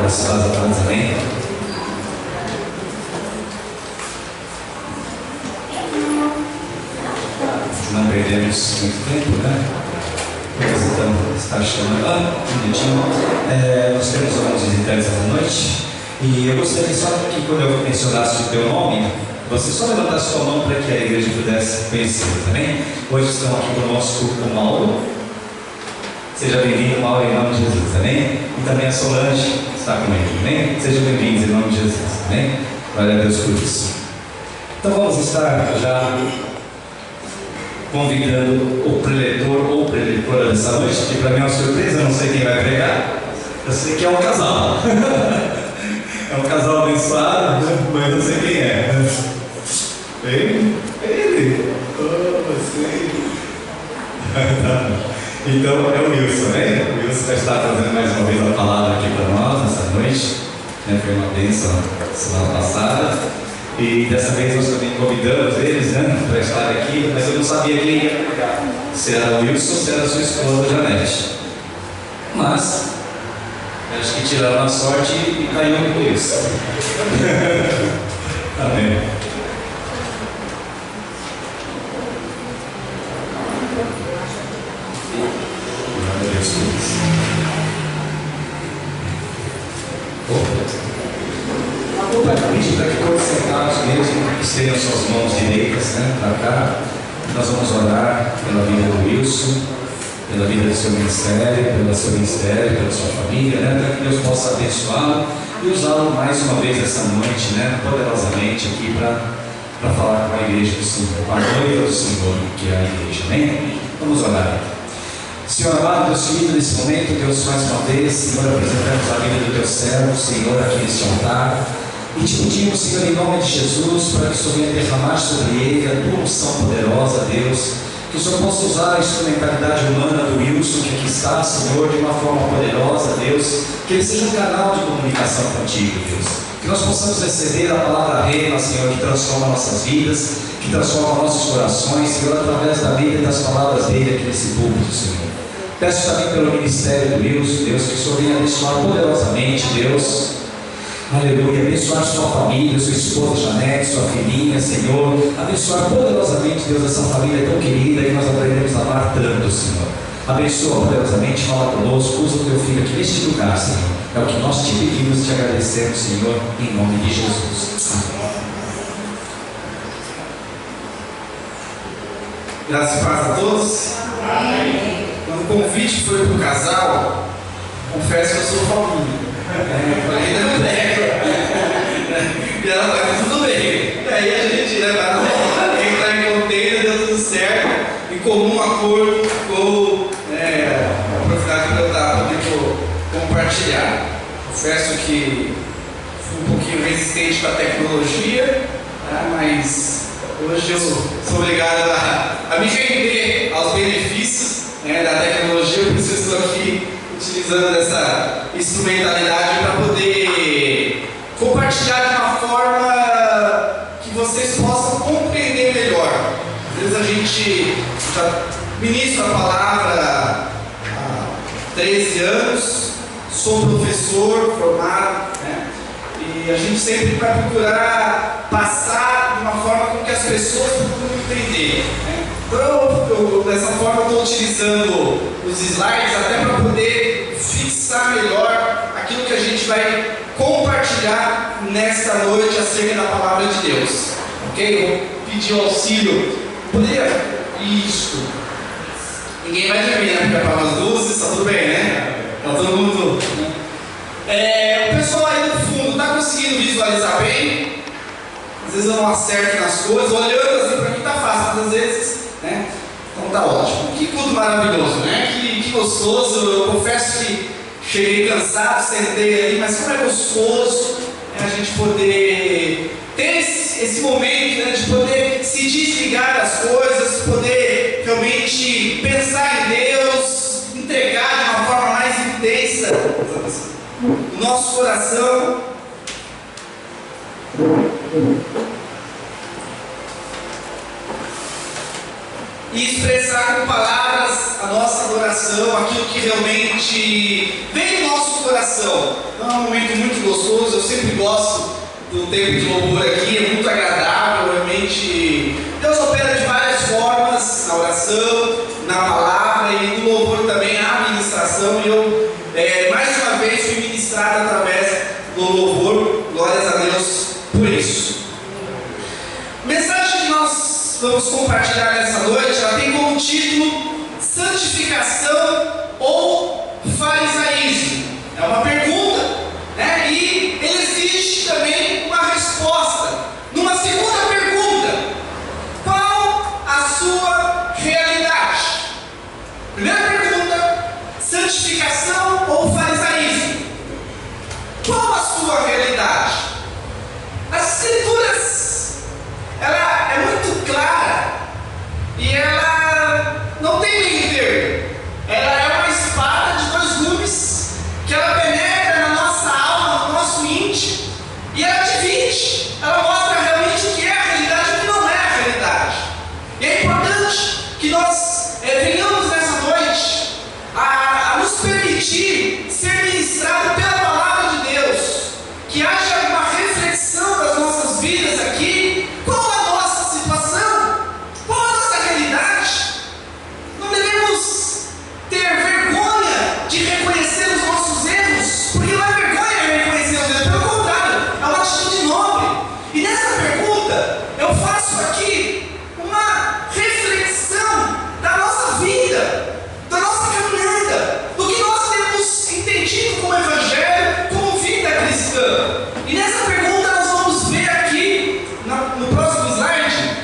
Graças a Deus, amém. Não perdemos muito tempo, né? Então, está chamando. Um minutinho. Nós temos alguns visitantes essa noite. E eu gostaria só que quando eu mencionasse o teu nome, você só levantasse sua mão para que a igreja pudesse conhecer, também. Hoje estão aqui conosco o Mauro. Seja bem-vindo, Mauro, em nome de Jesus, amém? E também a Solange está comigo, amém? Sejam bem-vindos em nome de Jesus, amém? Glória a Deus por isso. Então vamos estar já convidando o preletor ou preletora dessa noite, que para mim é uma surpresa, eu não sei quem vai pregar. Eu sei que é um casal. É um casal abençoado, mas não sei quem é. Ele? Você. Então é o Wilson, né? O Wilson vai estar trazendo mais uma vez a palavra aqui para nós nessa noite. Foi uma bênção semana passada. E dessa vez nós também convidamos eles, né, para estar aqui, mas eu não sabia quem ia pregar. Se era o Wilson ou se era a sua esposa, Janete. Mas acho que tiraram a sorte e caiu no Wilson. Amém. Glória a Deus por isso. Vou pedir para que todos sentados mesmo estejam suas mãos direitas, né, para cá. Nós vamos orar pela vida do Wilson, pela vida do seu ministério, pelo seu ministério, pela sua família, né, para que Deus possa abençoá-lo e usá-lo mais uma vez essa noite, né, poderosamente aqui para falar com a igreja do Senhor, com a noiva do Senhor, que é a igreja, amém? Vamos orar. Senhor amado, Deus querido, nesse momento, Deus, mais uma vez, Senhor, apresentamos a vida do teu servo, Senhor, aqui nesse altar. E te pedimos, Senhor, em nome de Jesus, para que o Senhor venha derramar sobre ele a tua unção poderosa, Deus. Que o Senhor possa usar a instrumentalidade humana do Wilson, que aqui está, Senhor, de uma forma poderosa, Deus. Que ele seja um canal de comunicação contigo, Deus. Que nós possamos receber a palavra rema, Senhor, que transforma nossas vidas, que transforma nossos corações, Senhor, através da vida e das palavras dele aqui nesse púlpito, Senhor. Peço também pelo ministério do Wilson, Deus, que o Senhor venha abençoar poderosamente, Deus. Aleluia, abençoar sua família, sua esposa Janete, sua filhinha, Senhor. Abençoar poderosamente, Deus, essa família tão querida que nós aprendemos a amar tanto, Senhor. Abençoa poderosamente, fala conosco, usa o teu filho aqui neste lugar, Senhor. É o que nós te pedimos e te agradecemos, Senhor, em nome de Jesus. Amém. Graças e paz a todos. Amém. Quando o convite foi para o casal, confesso que eu sou família. E ela vai, tudo bem. E aí a gente vai entrar em container, deu tudo certo. Em comum acordo ficou a oportunidade que eu estava podendo compartilhar. Confesso que fui um pouquinho resistente com a tecnologia, mas hoje eu sou obrigado a me render aos benefícios da tecnologia, por isso eu estou aqui utilizando essa instrumentalidade para poder compartilhar de uma forma que vocês possam compreender melhor. Às vezes a gente já ministra a palavra há 13 anos, sou professor formado, né? E a gente sempre vai procurar passar de uma forma com que as pessoas possam entender, né? Então, dessa forma, eu estou utilizando os slides até para poder fixar melhor aquilo que a gente vai compartilhar nesta noite acerca da palavra de Deus. Ok? Eu vou pedir o auxílio. Poderia? Isso. Ninguém vai dormir, né? Porque apagar as luzes, está tudo bem, né? Está todo mundo. O pessoal aí no fundo está conseguindo visualizar bem? Às vezes eu não acerto nas coisas, olhando assim para mim está fácil, mas às vezes, né? Então tá ótimo. Que culto maravilhoso, né? Que gostoso. Eu confesso que cheguei cansado, sentei ali, mas como é gostoso a gente poder ter esse momento, né, de poder se desligar das coisas, poder realmente pensar em Deus, entregar de uma forma mais intensa o nosso coração. E expressar com palavras a nossa adoração, aquilo que realmente vem do nosso coração. É um momento muito gostoso, eu sempre gosto do tempo de louvor aqui, é muito agradável, realmente Deus opera de várias formas, na oração, na palavra e no louvor também, a ministração, e eu mais uma vez fui ministrado através do louvor, glórias a Deus por isso. A mensagem que nós vamos compartilhar nessa noite, ela tem como título santificação ou farisaísmo. É uma pergunta, né? E ele exige também uma resposta. Numa segunda pergunta, qual a sua realidade? Primeira pergunta, santificação ou farisaísmo? Qual a sua realidade? As Escrituras, ela é muito clara e ela não tem meio termo. Ela é uma espada de dois gumes que ela penetra na nossa alma, no nosso íntimo, e ela divide, ela mostra realmente o que é a realidade e o que não é a realidade. E é importante que nós venhamos nessa noite a nos permitir ser ministrados pela palavra de Deus, que haja uma reflexão das nossas vidas aqui. Qual a nossa situação? Qual a nossa realidade? Não devemos ter vergonha de reconhecer os nossos erros, porque não é vergonha reconhecer os erros, pelo contrário, é uma atitude nobre. E nessa pergunta, eu faço aqui uma reflexão da nossa vida, da nossa caminhada, do que nós temos entendido como evangelho, como vida cristã. E nessa pergunta nós vamos ver aqui, no próximo slide,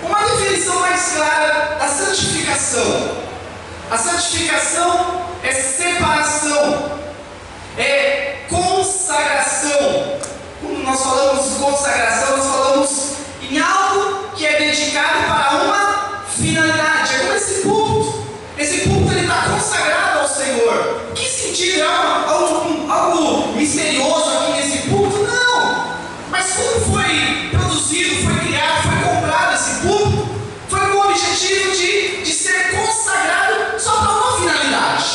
uma definição mais clara da santificação. A santificação é separação, é consagração. Quando nós falamos de consagração, nós falamos em algo que é dedicado para uma finalidade. É como esse púlpito. Esse púlpito ele está consagrado ao Senhor. Que sentido? É algo misterioso aqui nesse púlpito? Não! Mas como foi produzido, foi criado, foi comprado esse púlpito? Foi com o objetivo de ser consagrado só para uma finalidade,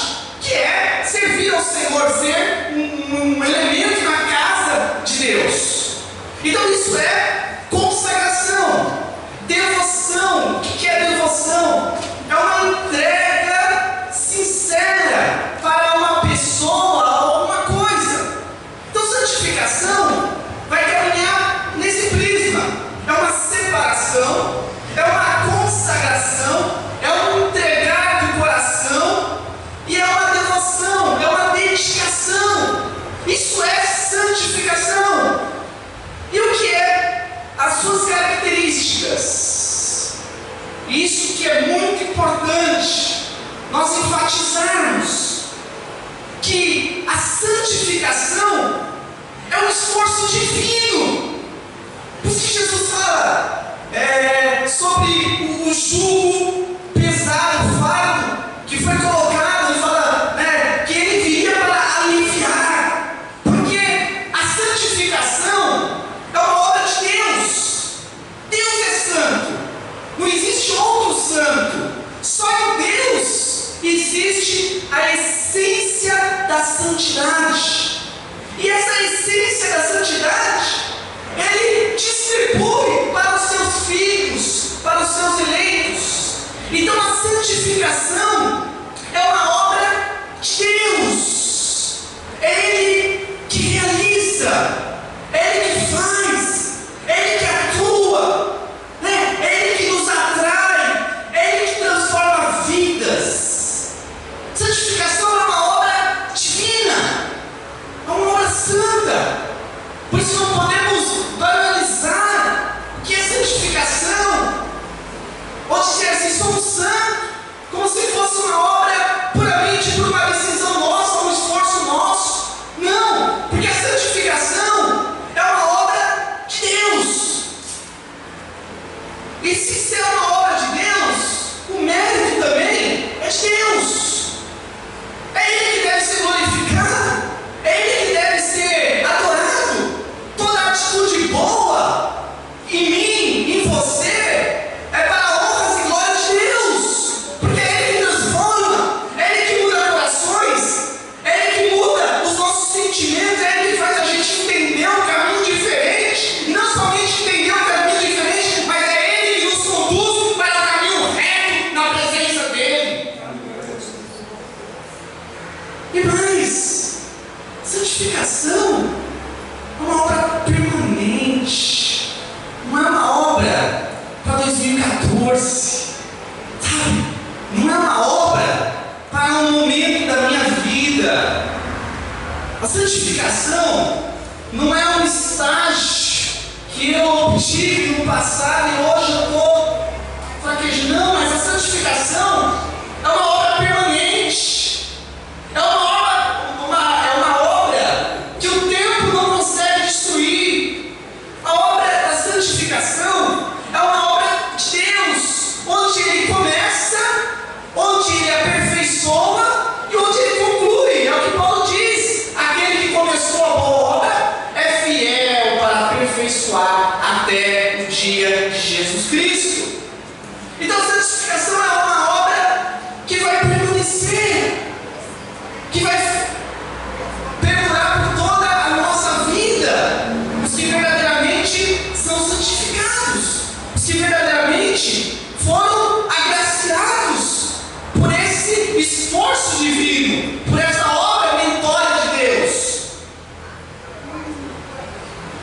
que é servir ao Senhor, ser um elemento na casa de Deus. Então isso é consagração, devoção. O que é devoção? É uma entrega sincera para uma pessoa ou uma coisa. Então santificação vai caminhar nesse prisma. É uma separação, é uma consagração, é um entregar do coração e é uma devoção, é uma dedicação. Isso é santificação. E o que é as suas características? Isso que é muito importante nós enfatizarmos, que a santificação é um esforço divino. Por isso que Jesus fala sobre o jugo pesado, o fardo que foi colocado, ele fala que ele viria para aliviar, porque a santificação é uma obra de Deus. Deus é santo, não existe outro santo, só em Deus existe a essência da santidade. E essa essência da santidade Ele distribui para os seus filhos, para os seus eleitos. Então a santificação é uma obra de Deus. É Ele que realiza, é Ele que faz, é Ele que atua, é Ele que nos atrai, é Ele que transforma vidas. Santificação é uma obra divina. E mais, santificação é uma obra permanente, não é uma obra para 2014, sabe? Não é uma obra para um momento da minha vida. A santificação não é um estágio que eu obtive no passado e hoje eu estou fraquejando. Não, mas a santificação é uma obra permanente. É uma obra que o tempo não consegue destruir. A obra da santificação é uma obra de Deus, onde Ele começa, onde Ele aperfeiçoa e onde Ele conclui. É o que Paulo diz: aquele que começou a boa obra é fiel para aperfeiçoar até o dia de Jesus Cristo. Então a santificação é uma obra que vai permanecer, que vai perdurar por toda a nossa vida. Os que verdadeiramente são santificados, os que verdadeiramente foram agraciados por esse esforço divino, por essa obra mentora de Deus.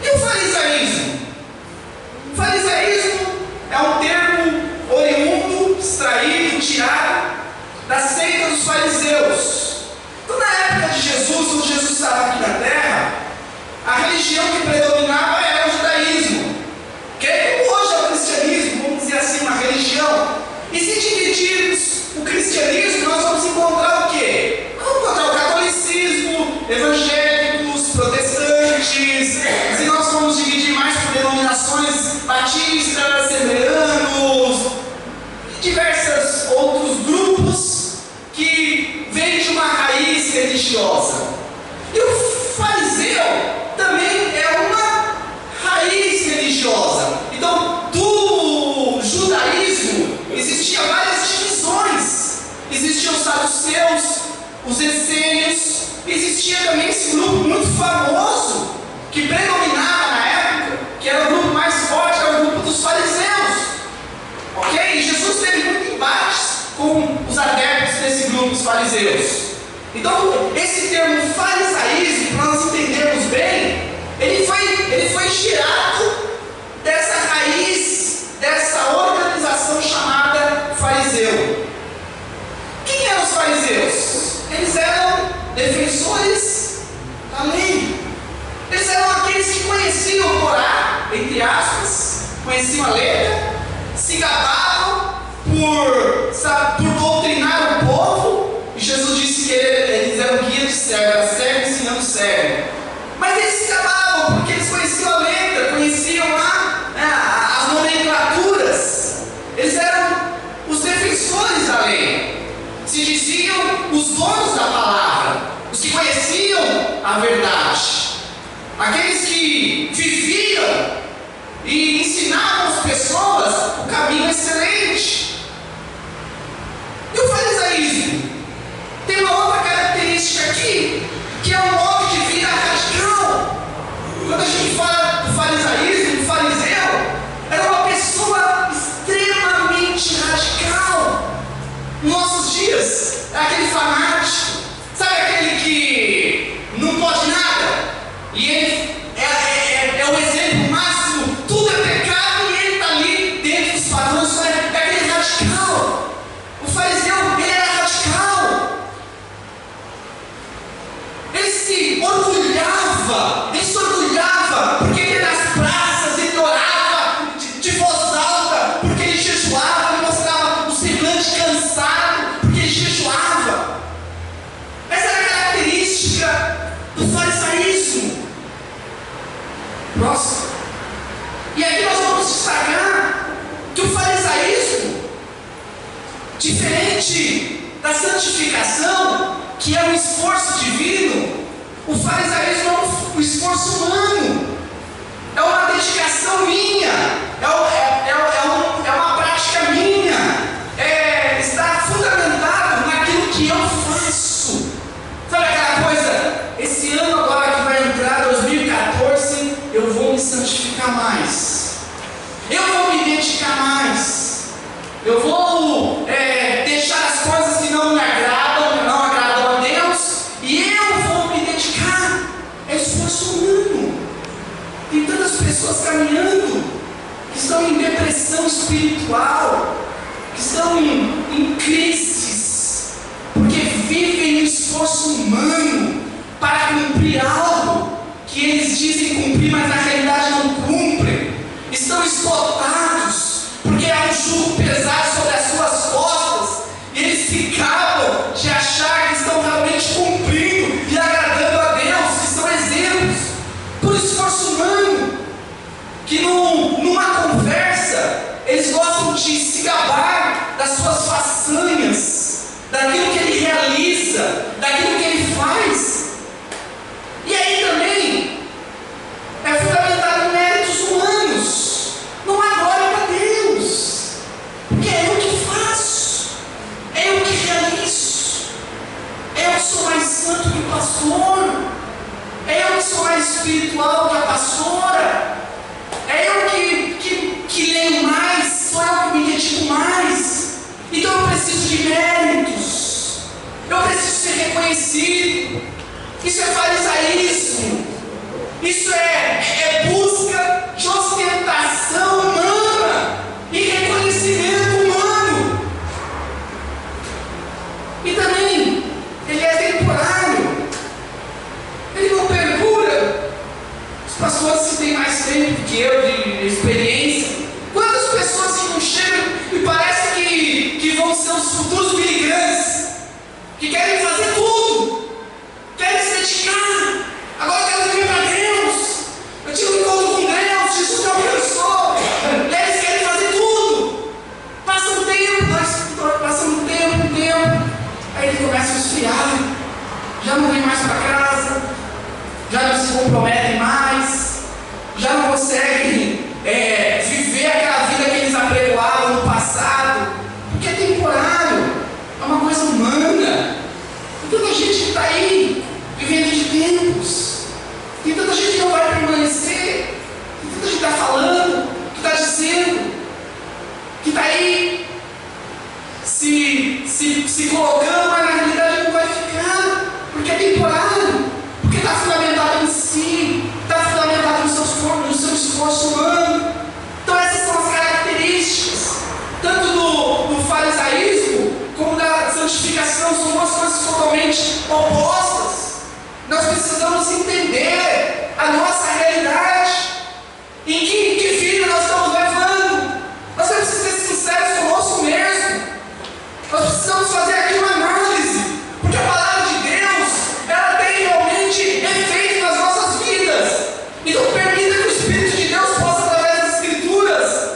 E o farisaísmo? O farisaísmo é um termo oriundo, extraído, tirado da seita dos fariseus. Então, na época de Jesus, quando Jesus estava aqui na terra, a religião que predominava era o judaísmo, que é como hoje é o cristianismo, vamos dizer assim, uma religião. E se dividirmos o cristianismo, nós vamos encontrar o quê? Vamos encontrar o catolicismo, evangélicos, protestantes. Se nós formos dividir mais por denominações batistas, assembleanos, diversos outros grupos que vêm de uma raiz religiosa. E o fariseu também é uma raiz religiosa. Então, do judaísmo existiam várias divisões. Existiam os saduceus, os essênios, existia também esse grupo muito famoso que predominava na época, que era o grupo mais forte, era o grupo dos fariseus. Ok? E Jesus teve muito embates com os adeptos desse grupo, os fariseus. Então, esse termo farisaísmo, para nós entendermos bem, ele foi tirado dessa raiz, dessa organização chamada fariseu. Quem eram os fariseus? Eles eram defensores da lei. Eles eram aqueles que conheciam o Torá, entre aspas, conheciam a letra, se gabavam por doutrinar o povo. E Jesus disse que eles eram guia de cego, era cego ensinando cego. Mas eles se gabavam porque eles conheciam a letra, conheciam as nomenclaturas. Eles eram os defensores da lei. Se diziam os donos da palavra, os que conheciam a verdade, aqueles que viviam e ensinavam as pessoas o caminho excelente. E o farisaísmo tem uma outra característica aqui, que é um modo de vida radical. Quando a gente fala do farisaísmo, o fariseu era uma pessoa extremamente radical. Nos nossos dias, é aquele fanático, sabe aquele que não pode nada? E ele é o exemplo máximo, tudo é pecado e ele está ali dentro dos padrões, é aquele radical. O fariseu, ele era radical. Ele se orgulhava, porque ele nas praças, ele orava de voz alta, porque ele jejuava, ele mostrava o semblante cansado, porque ele jejuava. Essa era a característica do farisaísmo. Próximo. E aqui nós vamos destacar que o farisaísmo, diferente da santificação, que é um esforço divino, o farisaísmo é um esforço humano, é uma dedicação minha, é uma prática minha, está fundamentado naquilo que eu faço. Sabe aquela coisa? Esse ano agora que vai entrar, 2014, eu vou me santificar mais, eu vou me dedicar mais, eu vou deixar as coisas que não me agradam, não agradam a Deus, esforço humano para cumprir algo que eles dizem cumprir, mas na realidade não cumprem. Estão esgotados, porque há um jugo pesado sobre as suas costas, e eles se gabam de achar que estão realmente cumprindo e agradando a Deus, que são exemplos por esforço humano, que numa conversa eles gostam de se gabar das suas façanhas, daquilo que ele realiza, daquilo que ele faz. E aí também é fundamentado em méritos humanos. Não há glória para Deus, porque é eu que faço, é eu que realizo, é eu que sou mais santo que o pastor, é eu que sou mais espiritual que a pastora, é eu que leio mais, sou eu que me dedico mais. Então eu preciso de méritos, eu preciso ser reconhecido. Isso é farisaísmo, isso é busca de ostentação humana e reconhecimento humano. E também ele é temporário, ele não perdura. Os pastores que têm mais tempo que eu de experiência, quantas pessoas que não chegam e parece que vão ser os futuros Billy Grahams, que querem fazer tudo, querem se dedicar, agora eu quero viver para Deus, eu tive um encontro com Deus, Jesus me alcançou, e eles querem fazer tudo, passa um tempo, aí ele começa a esfriar, já não vem mais para casa, já não se comprometem mais, já não conseguem viver aquela vida que eles apregoaram no passado, porque é temporário, é uma coisa humana. Tem tanta gente que está aí vivendo de tempos, tem tanta gente que não vai permanecer, tem tanta gente que está falando, que está dizendo, que está aí se colocando, mas na realidade não vai ficar, porque é temporário, porque está fundamentado em si, está fundamentado no seu esforço humano. Então essas são as características, tanto do farisaísmo como da santificação, são duas coisas totalmente opostas. Nós precisamos entender a nossa realidade, em que vida nós estamos levando. Nós precisamos ser sinceros conosco mesmo. Nós precisamos fazer aqui uma análise, porque a palavra de Deus, ela tem realmente efeito nas nossas vidas. Então permita que o Espírito de Deus possa, através das Escrituras,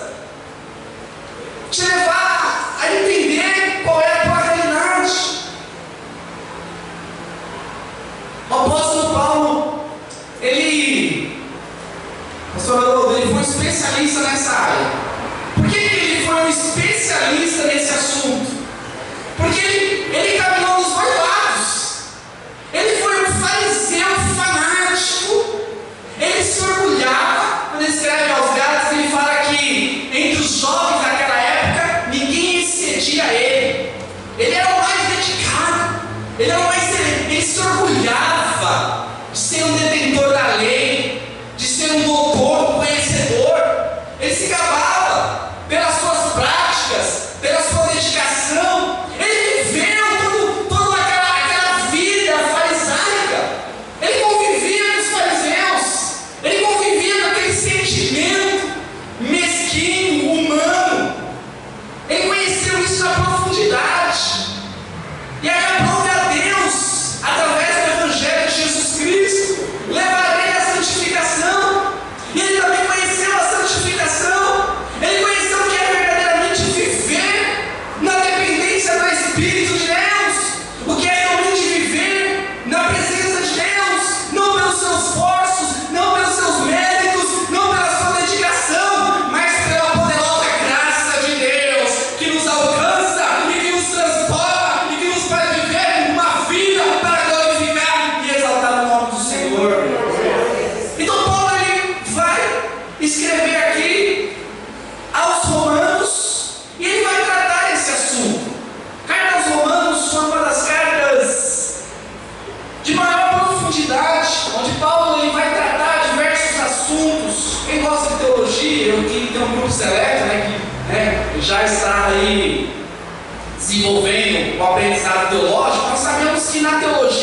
te levar a entender qual é a tua realidade. O apóstolo Paulo, ele foi um especialista nessa área. Por que ele foi um especialista nesse assunto? Porque ele caminhou nos dois lados. Ele foi um fariseu fanático. Ele se orgulhava. Quando ele escreve aos Gálatas, ele fala que entre os jovens daquela época, ninguém excedia a ele. Ele era o mais dedicado. Ele se orgulhava de ser um detentor da lei, de ser um doutor, um conhecedor. Ele se gabava pelas suas práticas, pela sua dedicação. Ele viveu toda aquela vida farisaica. Ele convivia com os fariseus. Ele convivia com aquele sentimento mesquinho, humano. Ele conheceu isso na profundidade. E aí aprove a Deus, através do Evangelho de Jesus Cristo, levar ele à santificação. E ele também conheceu a santificação. Ele conheceu o que é verdadeiramente viver na dependência do Espírito de Deus, o que é realmente viver na presença de Deus, não pelos seus esforços, não pelos seus méritos, não pela sua dedicação, mas pela poderosa graça de Deus que nos alcança e que nos transforma e que nos faz viver uma vida para glorificar e exaltar o nome do Senhor. Então Paulo ele vai escrever aqui aos Romanos e ele vai tratar esse assunto. Carta aos Romanos foi uma das cartas de maior profundidade, onde Paulo ele vai tratar diversos assuntos. Quem gosta de teologia, ou que tem um grupo seleto, que já está aí desenvolvendo o aprendizado teológico, nós sabemos que na teologia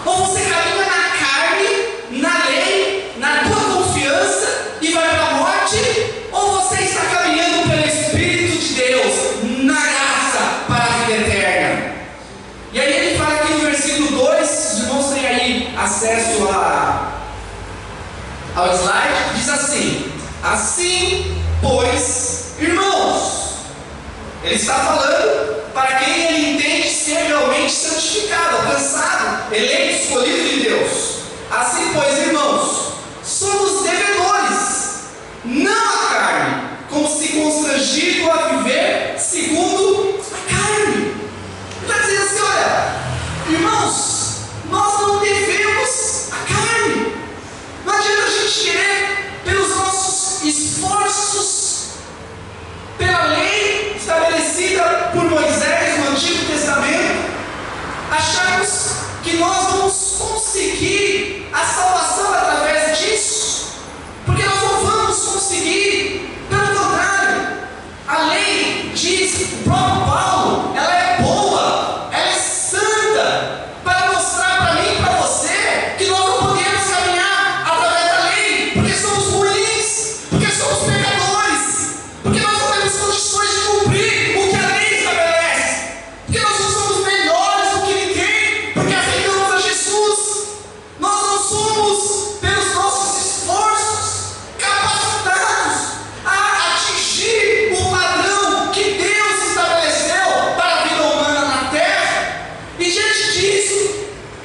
Ou você caminha na carne, na lei, na tua confiança e vai para a morte, ou você está caminhando pelo Espírito de Deus, na graça para a vida eterna. E aí ele fala aqui no versículo 2, os irmãos têm aí acesso ao slide, diz assim: assim, pois, irmãos, ele está falando para quem ele entende ser realmente santificado, alcançado, eleito, escolhido de Deus. Assim, pois, irmãos, somos devedores, não a carne, como se constrangido a viver segundo a carne. Ele está dizendo assim: olha, irmãos, nós não devemos a carne. Não adianta a gente querer, pelos nossos esforços, pela lei estabelecida por Moisés no Antigo Testamento, acharmos que nós vamos conseguir a salvação através disso, porque nós não vamos conseguir. Pelo contrário, a lei diz, o próprio Paulo, ela é boa, ela é santa, para mostrar para mim e para você que nós não podemos caminhar através da lei, porque somos ruins, porque somos pecadores, porque nós não temos condições de cumprir o que a lei estabelece, porque nós não somos melhores do que ninguém, porque aceitamos a Jesus. Nós não somos, pelos nossos esforços, capacitados a atingir o padrão que Deus estabeleceu para a vida humana na terra. E diante disso,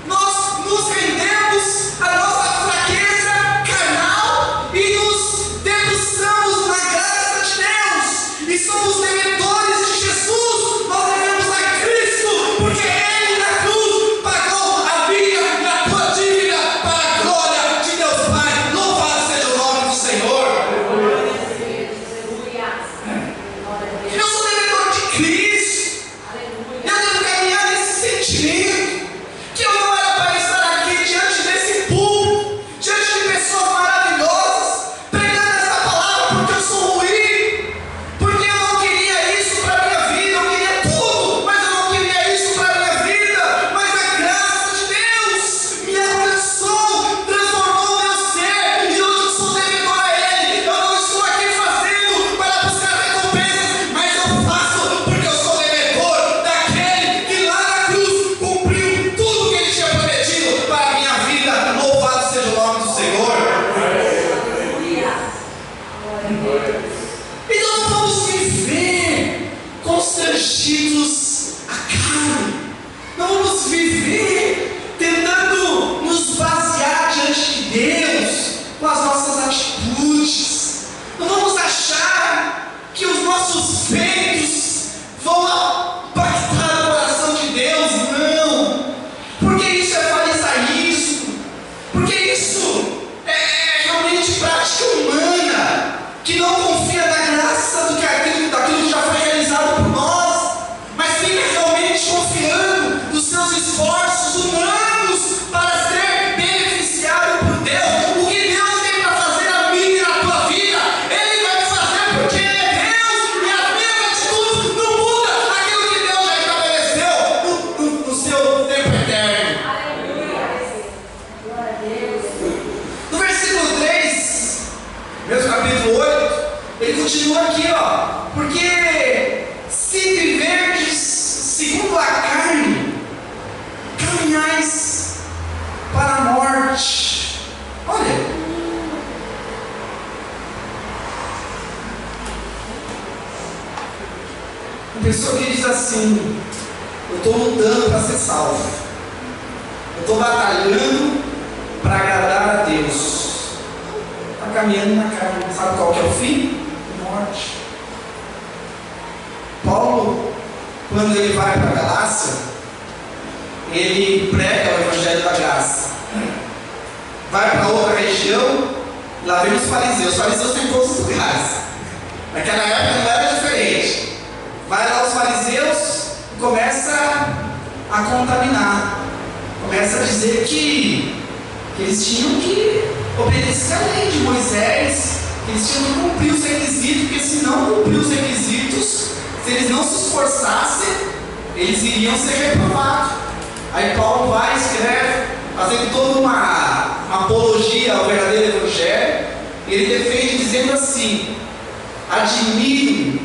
nós nos rendemos à nossa fraqueza carnal e nos debruçamos na graça de Deus, e somos devedores de Jesus. Nós devemos a Cristo, porque Ele na cruz pagou a minha e a tua dívida para a glória de Deus Pai. Louvado seja o nome do Senhor. Eu sou devedor de Cristo. Eu devo caminhar nesse sentimento, que eu não era para estar aqui diante desse público, diante de pessoas maravilhosas, pregando essa palavra porque eu sou ruim, porque eu não queria isso para a minha vida. Eu queria tudo, mas eu não queria isso para a minha vida. Mas a graça de Deus me alcançou, transformou meu ser, e hoje eu sou devedor a Ele. Eu não estou aqui fazendo para buscar recompensas, mas eu faço porque eu sou devedor daquele que lá na cruz cumpriu tudo que Ele tinha prometido para a minha vida. Louvado seja o nome do Senhor. Então não vamos viver constrangidos à carne, não vamos viver tentando nos basear diante de Deus com as nossas atitudes, não vamos achar que os nossos feitos vão impactar o coração de Deus. Não, porque isso é farisaísmo, porque isso é realmente prática humana, que não confia na graça daquilo que já foi realizado por nós, mas fica realmente confiando nos seus esforços humanos para ser beneficiado por Deus. O que Deus tem para fazer na minha e na tua vida, Ele vai fazer, porque Ele é Deus, e as minhas atitudes não mudam aquilo que Deus já estabeleceu no seu tempo eterno. No versículo 3, mesmo capítulo 8, ele continua aqui, ó: porque se viverdes segundo a carne, caminhais para a morte. Olha, a pessoa que diz assim: eu estou lutando para ser salvo, eu estou batalhando para agradar a Deus, está caminhando na carne. Sabe qual que é o fim? Morte. Paulo, quando ele vai para a Galácia, ele prega o Evangelho da Graça, vai para outra região, lá vem os fariseus. Os fariseus têm em todos os lugares, naquela época não era diferente. Vai lá os fariseus e começa a contaminar, começa a dizer que eles tinham que obedecer a lei de Moisés, que eles tinham que cumprir os requisitos, porque se não cumprir os requisitos, se eles não se esforçassem, eles iriam ser reprovados. Aí Paulo vai e escreve fazendo toda uma apologia ao verdadeiro Evangelho. Ele defende dizendo assim: admiro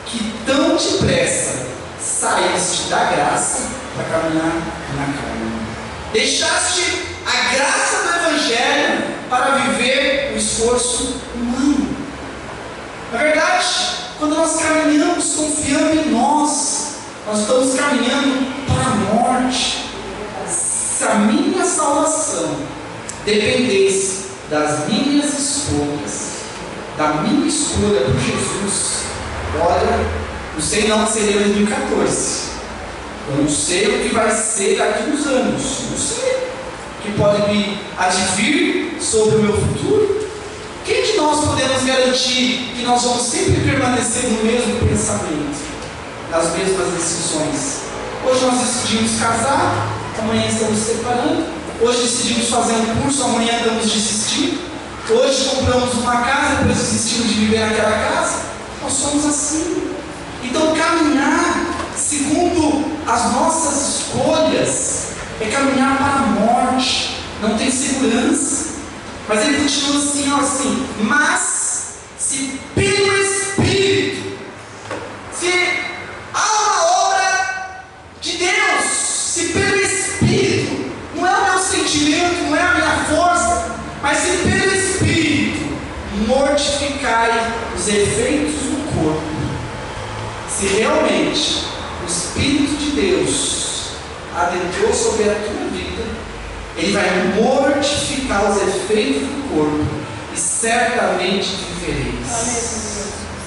que tão depressa saíste da graça para caminhar na carne. Deixaste a graça do Evangelho para viver o esforço humano. Na verdade, quando nós caminhamos confiando em nós estamos caminhando para a morte. Se a minha salvação dependesse das minhas escolhas, da minha escolha por Jesus, olha, não sei não que seria 2014. Eu não sei o que vai ser daqui uns anos. Não sei o que pode me advir sobre o meu futuro. Quem de nós podemos garantir que nós vamos sempre permanecer no mesmo pensamento, nas mesmas decisões? Hoje nós decidimos casar, amanhã estamos separando. Hoje decidimos fazer um curso, amanhã estamos desistindo. Hoje compramos uma casa, depois desistimos de viver naquela casa. Nós somos assim. Então caminhar segundo as nossas escolhas é caminhar para a morte. Não tem segurança. Mas ele continua assim, mas se pelo Espírito, se há uma obra de Deus, se pelo Espírito, não é o meu sentimento, não é a minha força, mas se pelo Espírito mortificai os efeitos do corpo, se realmente o Espírito de Deus adentrou sobre a tua vida, ele vai mortificar os efeitos do corpo e certamente vivereis.